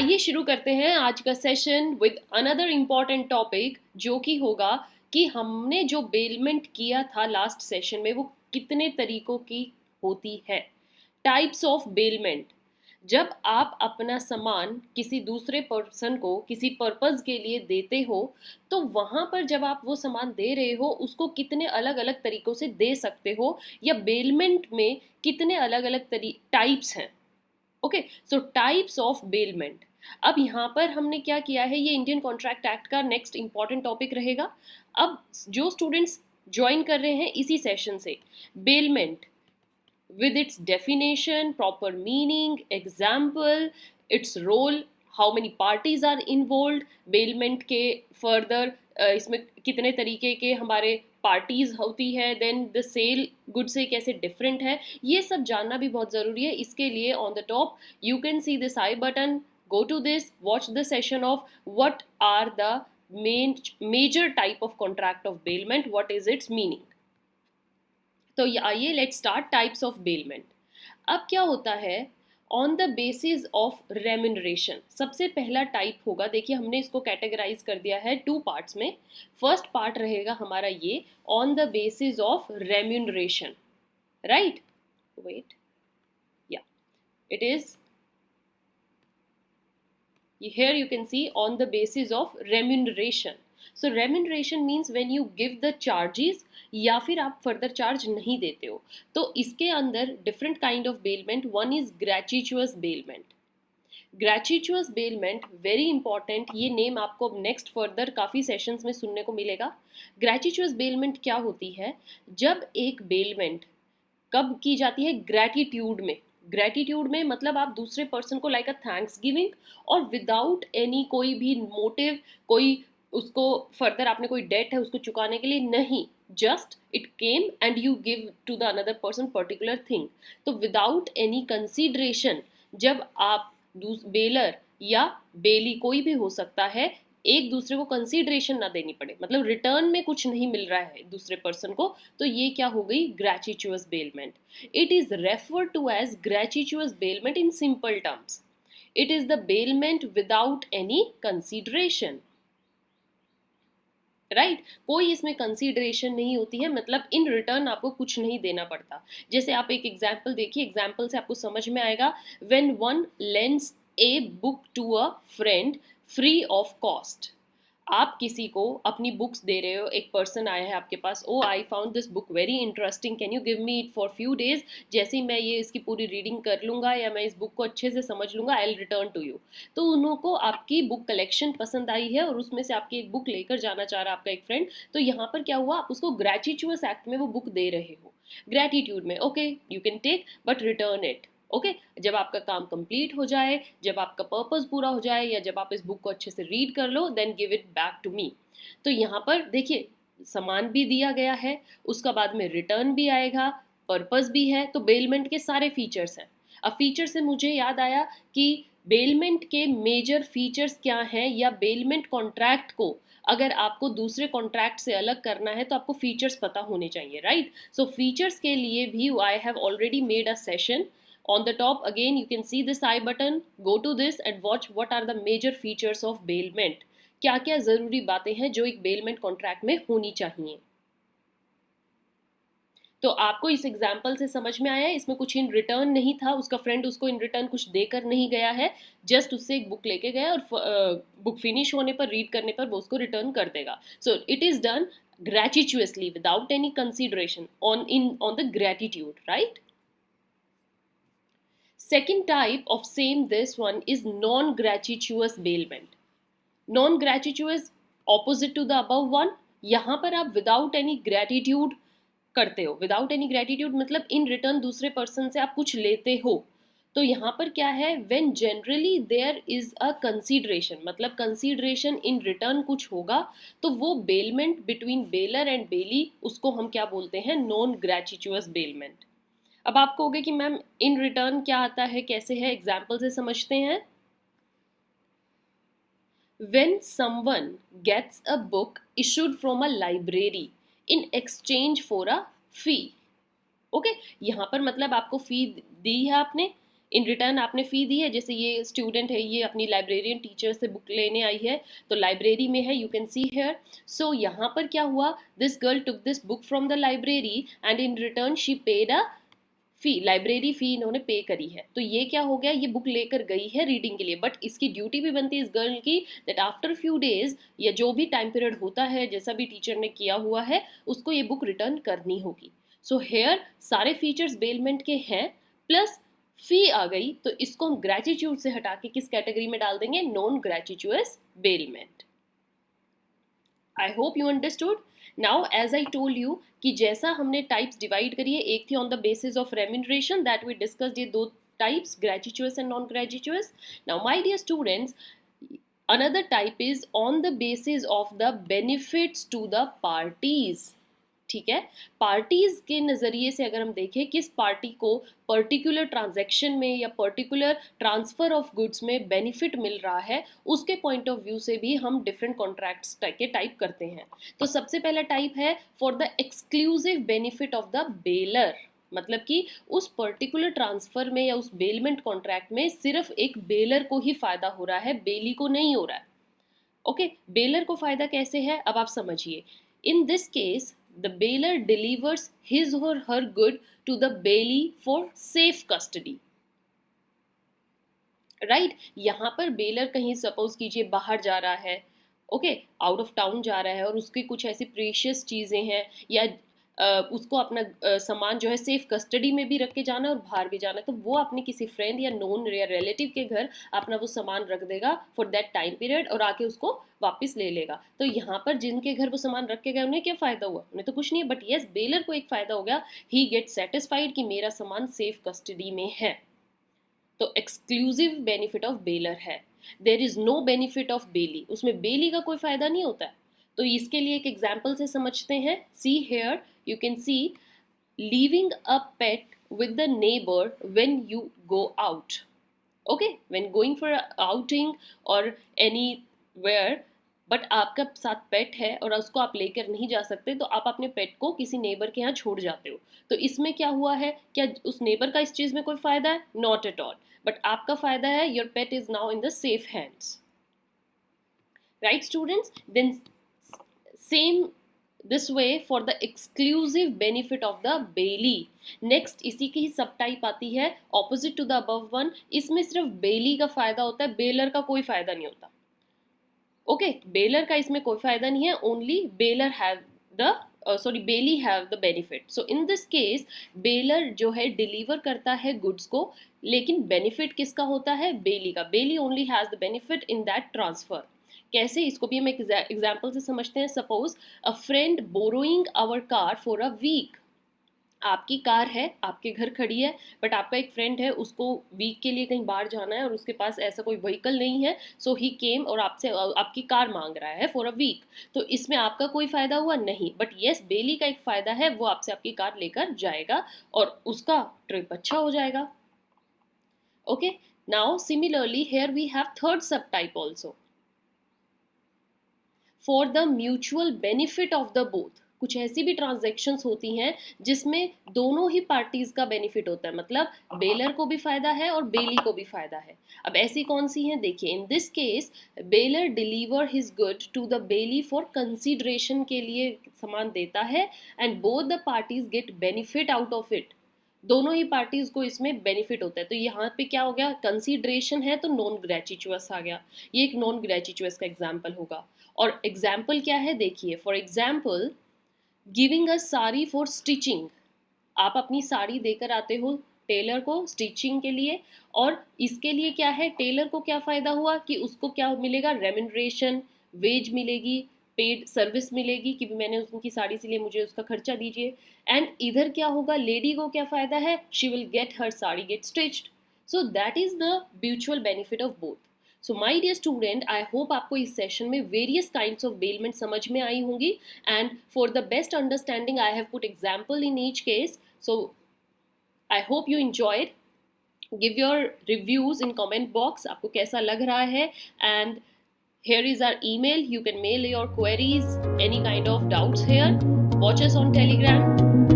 आइए शुरू करते हैं आज का session with another important topic, जो कि होगा कि हमने जो बेलमेंट किया था लास्ट सेशन में वो कितने तरीकों की होती है। Types of bailment. जब आप अपना सामान किसी दूसरे पर्सन को किसी पर्पस के लिए देते हो, तो वहां पर जब आप वो सामान दे रहे हो उसको कितने अलग अलग तरीकों से दे सकते हो, या बेलमेंट में कितने अलग अलग टाइप्स हैं। Okay, so types of bailment. अब यहाँ पर हमने क्या किया है, ये इंडियन कॉन्ट्रैक्ट एक्ट का नेक्स्ट इंपॉर्टेंट टॉपिक रहेगा। अब जो स्टूडेंट्स ज्वाइन कर रहे हैं इसी सेशन से, bailment with its definition, proper meaning, example, its role, how many parties are involved, bailment के further इसमें कितने तरीके के हमारे पार्टीज होती है, देन द सेल गुड से कैसे डिफरेंट है, ये सब जानना भी बहुत ज़रूरी है। इसके लिए on the top you can see this I button, go to this, watch the session of what are the major type of contract of bailment, what is its meaning। तो आइए let's start types of bailment. अब क्या होता है, on the basis of remuneration सबसे पहला type होगा। देखिए हमने इसको कैटेगराइज कर दिया है टू पार्ट्स में। फर्स्ट पार्ट रहेगा हमारा ये on the basis of remuneration, right. Wait, या it is here you can see on the basis of remuneration। so remuneration means when you give the charges या फिर आप फर्दर चार्ज नहीं देते हो। तो इसके अंदर different kind of bailment, one is gratuitous bailment. Gratuitous bailment very important, ये नेम आपको अब नेक्स्ट फर्दर काफ़ी सेशंस में सुनने को मिलेगा। ग्रेचुइटस बेलमेंट क्या होती है, जब एक बेलमेंट कब की जाती है, ग्रैटिट्यूड में। ग्रैटिट्यूड में मतलब आप दूसरे पर्सन को लाइक अ थैंक्स गिविंग, और विदाउट एनी कोई भी मोटिव, कोई उसको फर्दर आपने कोई डेट है उसको चुकाने के लिए नहीं, just it came and you give to the another person particular thing. तो विदाउट एनी कंसिडरेशन जब आप बेलर या बेली कोई भी हो सकता है, एक दूसरे को कंसीडरेशन ना देनी पड़े, मतलब रिटर्न में कुछ नहीं मिल रहा है दूसरे पर्सन को, तो ये क्या हो गई, gratuitous bailment. It is refer to as gratuitous bailment in simple terms. It is the bailment without any consideration, right. कोई इसमें कंसीडरेशन नहीं होती है, मतलब इन रिटर्न आपको कुछ नहीं देना पड़ता। जैसे आप एक एग्जाम्पल देखिए, एग्जाम्पल से आपको समझ में आएगा। When one lends a book to a friend free of cost, आप किसी को अपनी बुक्स दे रहे हो, एक पर्सन आया है आपके पास, oh I found this book very interesting, can you give me it for few days. जैसे ही मैं ये इसकी पूरी रीडिंग कर लूँगा या मैं इस बुक को अच्छे से समझ लूँगा, I will return to you. तो उनको आपकी बुक कलेक्शन पसंद आई है और उसमें से आपकी एक बुक लेकर जाना चाह रहा है आपका एक फ्रेंड। तो यहाँ पर क्या हुआ, आप उसको ग्रेचुइटस एक्ट में वो बुक दे रहे हो, ग्रेटिट्यूड में। Okay, you can take but return it. Okay, जब आपका काम कंप्लीट हो जाए, जब आपका पर्पस पूरा हो जाए, या जब आप इस बुक को अच्छे से रीड कर लो, then give it back to me. तो यहाँ पर देखिए सामान भी दिया गया है, उसका बाद में रिटर्न भी आएगा, पर्पस भी है, तो बेलमेंट के सारे फीचर्स हैं। अब फीचर से मुझे याद आया कि बेलमेंट के मेजर फीचर्स क्या हैं, या बेलमेंट कॉन्ट्रैक्ट को अगर आपको दूसरे कॉन्ट्रैक्ट से अलग करना है तो आपको फीचर्स पता होने चाहिए, राइट। सो फीचर्स के लिए भी I have already made a session. On the top again you can see this I button, go to this and watch what are the major features of bailment। क्या क्या जरूरी बातें हैं जो एक बेलमेंट कॉन्ट्रैक्ट में होनी चाहिए। तो आपको इस एग्जाम्पल से समझ में आया है, इसमें कुछ इन रिटर्न नहीं था, उसका फ्रेंड उसको इन रिटर्न कुछ देकर नहीं गया है, जस्ट उससे एक बुक लेके गया और बुक फिनिश होने पर, रीड करने पर वो उसको रिटर्न कर देगा। So it is done gratuitously without any consideration on the gratitude, right. Second type of same this one is non-gratuitous bailment। Non-gratuitous opposite to the above one। यहाँ पर आप without any gratitude करते हो। Without any gratitude मतलब in return दूसरे person से आप कुछ लेते हो। तो यहाँ पर क्या है, when generally there is a consideration, मतलब consideration in return कुछ होगा, तो वो bailment between bailor and bailey, उसको हम क्या बोलते हैं, non-gratuitous bailment। अब आप कहोगे कि मैम इन रिटर्न क्या आता है, कैसे है, एग्जाम्पल से समझते हैं। When someone gets a book issued from a library in exchange for a fee। Okay, यहाँ पर मतलब आपको फी दी है आपने, इन रिटर्न आपने फ़ी दी है, जैसे ये स्टूडेंट है, ये अपनी लाइब्रेरियन टीचर से बुक लेने आई है, तो लाइब्रेरी में है, you can see here. So यहाँ पर क्या हुआ, this girl took this book from the library and in return she paid a fee, library fee इन्होंने पे करी है. तो ये क्या हो गया, ये बुक लेकर गई है रीडिंग के लिए, बट इसकी ड्यूटी भी बनती है इस गर्ल की दैट आफ्टर फ्यू डेज या जो भी टाइम पीरियड होता है, जैसा भी टीचर ने किया हुआ है, उसको ये बुक रिटर्न करनी होगी. सो हेयर सारे फीचर्स बेलमेंट के हैं, प्लस फी आ गई, तो इसको हम ग्रेटिट्यूड से हटा के किस कैटेगरी में डाल देंगे, non gratuitous bailment. I hope you understood. Now as I told you कि जैसा हमने टाइप्स डिवाइड करी है, एक थी on the basis of remuneration that we discussed, ये दो types gratuitous and non gratuitous. Now my dear students, another type is on the basis of the benefits to the parties. ठीक है, parties के नज़रिए से अगर हम देखें किस पार्टी को पर्टिकुलर ट्रांजैक्शन में या पर्टिकुलर ट्रांसफ़र ऑफ गुड्स में बेनिफिट मिल रहा है, उसके पॉइंट ऑफ व्यू से भी हम डिफरेंट कॉन्ट्रैक्ट्स के टाइप करते हैं. तो सबसे पहला टाइप है for the exclusive benefit of the baler, मतलब कि उस पर्टिकुलर ट्रांसफ़र में या उस बेलमेंट कॉन्ट्रैक्ट में सिर्फ एक बेलर को ही फ़ायदा हो रहा है, बेली को नहीं हो रहा है. ओके, बेलर को फ़ायदा कैसे है, अब आप समझिए. इन this case the bailor delivers his or her good to the bailey for safe custody. Right, यहाँ पर बेलर कहीं सपोज कीजिए बाहर जा रहा है, ओके, आउट ऑफ टाउन जा रहा है, और उसकी कुछ ऐसी प्रीशियस चीज़ें हैं, या उसको अपना सामान जो है सेफ कस्टडी में भी रख के जाना है और बाहर भी जाना है, तो वो अपने किसी फ्रेंड या नोन या रिलेटिव के घर अपना वो सामान रख देगा फॉर दैट टाइम पीरियड, और आके उसको वापस ले लेगा. तो यहाँ पर जिनके घर वो सामान रख के गए उन्हें क्या फ़ायदा हुआ, उन्हें तो कुछ नहीं है, बट येस बेलर को एक फ़ायदा हो गया, ही गेट सेटिस्फाइड कि मेरा सामान सेफ कस्टडी में है. तो एक्सक्लूसिव बेनिफिट ऑफ बेलर है. There is no benefit of bailee, उसमें बेली का कोई फायदा नहीं होता है. तो इसके लिए एक एग्जाम्पल से समझते हैं. See here you can see leaving a pet with the neighbour when you go out. Okay, when going for outing or anywhere, but आपका साथ पेट है और उसको आप लेकर नहीं जा सकते, तो आप अपने पेट को किसी नेबर के यहाँ छोड़ जाते हो. तो इसमें क्या हुआ है, क्या उस नेबर का इस चीज़ में कोई फ़ायदा है, नॉट एट ऑल, बट आपका फ़ायदा है, your pet is now in the safe hands. Right students, then same this way for the exclusive benefit of the bailee. Next इसी की ही सब टाइप आती है opposite to the above one. इसमें सिर्फ बेली का फ़ायदा होता है, बेलर का कोई फ़ायदा नहीं होता. ओके, बेलर का इसमें कोई फायदा नहीं है, only baler have the belly have the benefit. So in this case baler जो है डिलीवर करता है गुड्स को, लेकिन बेनिफिट किसका होता है, बेली का. Bailee only has the benefit in that transfer. कैसे, इसको भी हम एक एग्जाम्पल से समझते हैं. Suppose a friend borrowing our car for a week. आपकी कार है, आपके घर खड़ी है, बट आपका एक फ्रेंड है, उसको वीक के लिए कहीं बाहर जाना है और उसके पास ऐसा कोई व्हीकल नहीं है, सो ही केम और आपसे आपकी कार मांग रहा है फॉर अ वीक. तो इसमें आपका कोई फ़ायदा हुआ नहीं, बट येस बेली का एक फ़ायदा है, वो आपसे आपकी कार लेकर जाएगा और उसका ट्रिप अच्छा हो जाएगा. Okay, now similarly here we have third sub type also for the mutual benefit of the both. कुछ ऐसी भी ट्रांजैक्शंस होती हैं जिसमें दोनों ही पार्टीज का बेनिफिट होता है, मतलब बेलर को भी फायदा है और बेली को भी फायदा है. अब ऐसी कौन सी हैं, देखिए. In this case bailor deliver his good to the bailee for consideration, के लिए सामान देता है, and both the parties get benefit out of it. दोनों ही पार्टीज को इसमें बेनिफिट होता है. तो यहाँ पे क्या हो गया, कंसीडरेशन है तो नॉन ग्रेटिचुअस आ गया. ये एक नॉन ग्रेटिचुअस का एग्जाम्पल होगा. और एग्जाम्पल क्या है, देखिए. For example giving a sari for stitching. आप अपनी साड़ी देकर आते हो टेलर को स्टिचिंग के लिए, और इसके लिए क्या है, टेलर को क्या फ़ायदा हुआ कि उसको क्या मिलेगा, रेम्यूनरेशन, वेज मिलेगी, पेड सर्विस मिलेगी कि मैंने उनकी साड़ी सिली, मुझे उसका खर्चा दीजिए. एंड इधर क्या होगा, लेडी को क्या फ़ायदा है, she will get her sari get stitched. So that is the mutual benefit of both. So my dear student, I hope आपको इस सेशन में वेरियस काइंड्स ऑफ बेलमेंट समझ में आई होंगी, and for the best understanding I have put example in each case. So I hope you enjoyed. Give your reviews in comment box, आपको कैसा लग रहा है. And here is our email, you can mail your queries, any kind of doubts here. Watch us on Telegram.